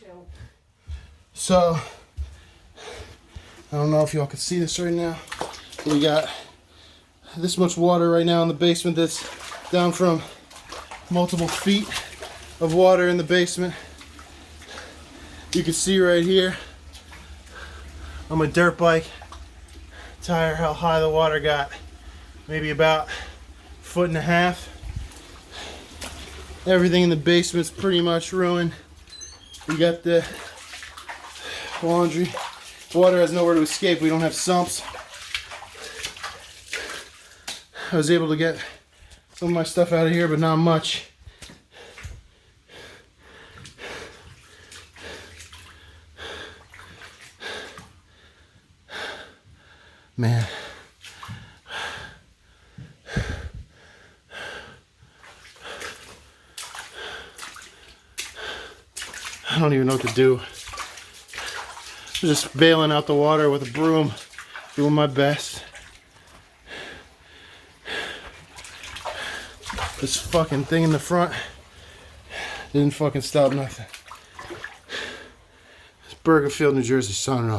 too. So, I don't know if y'all can see this right now. We got this much water right now in the basement that's down from multiple feet of water in the basement. You can see right here on my dirt bike tire how high the water got. Maybe about 1.5 feet. Everything in the basement's pretty much ruined. We got the laundry. Water has nowhere to escape. We don't have sumps. I was able to get some of my stuff out of here, but not much. Man. I don't even know what to do. I'm just bailing out the water with a broom, doing my best. This fucking thing in the front didn't fucking stop nothing. It's Bergenfield, New Jersey, Sunrise.